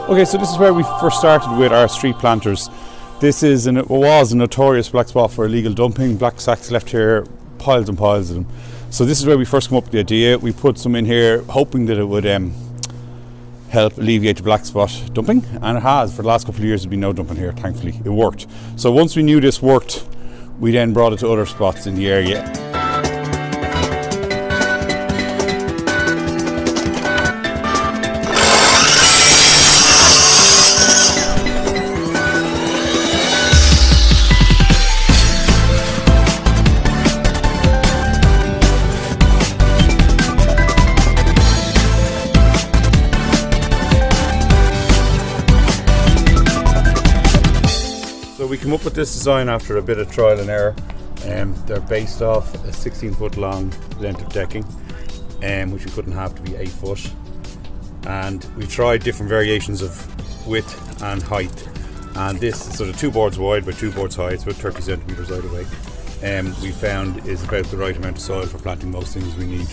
Okay, so this is where we first started with our street planters. This was a notorious black spot for illegal dumping. Black sacks left here, piles and piles of them. So this is where we first come up with the idea. We put some in here hoping that it would help alleviate the black spot dumping, and it has. For the last couple of years there's been no dumping here, thankfully. It worked. So once we knew this worked, we then brought it to other spots in the area. So we came up with this design after a bit of trial and error. They're based off a 16-foot long length of decking, which we couldn't have to be 8 foot. And we tried different variations of width and height. And this is sort of 2 boards wide by 2 boards high, it's about 30 centimetres either way. We found is about the right amount of soil for planting most things we need.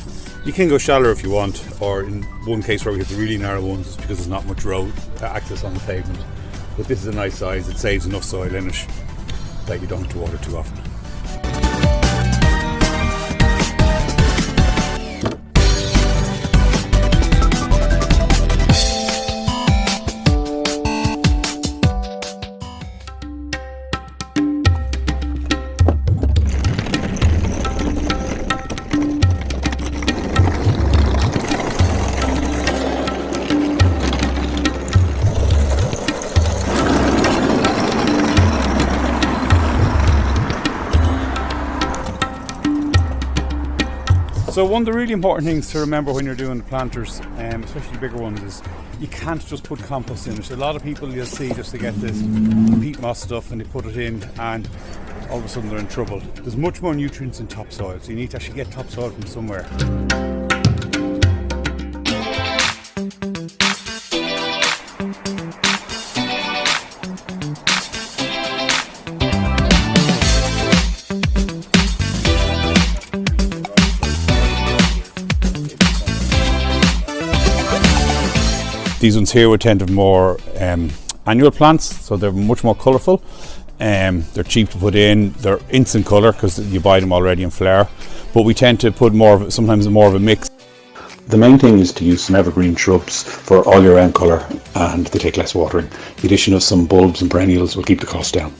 You can go shallower if you want, or in one case where we have the really narrow ones, it's because there's not much road access on the pavement. But this is a nice size, it saves enough soil in it that you don't have to water too often. So one of the really important things to remember when you're doing the planters, especially bigger ones, is you can't just put compost in it. A lot of people you'll see just to get this peat moss stuff and they put it in and all of a sudden they're in trouble. There's much more nutrients in topsoil, so you need to actually get topsoil from somewhere. These ones here would tend to be more annual plants, so they're much more colourful. They're cheap to put in, they're instant colour because you buy them already in flower, but we tend to put sometimes more of a mix. The main thing is to use some evergreen shrubs for all year round colour, and they take less watering. The addition of some bulbs and perennials will keep the cost down.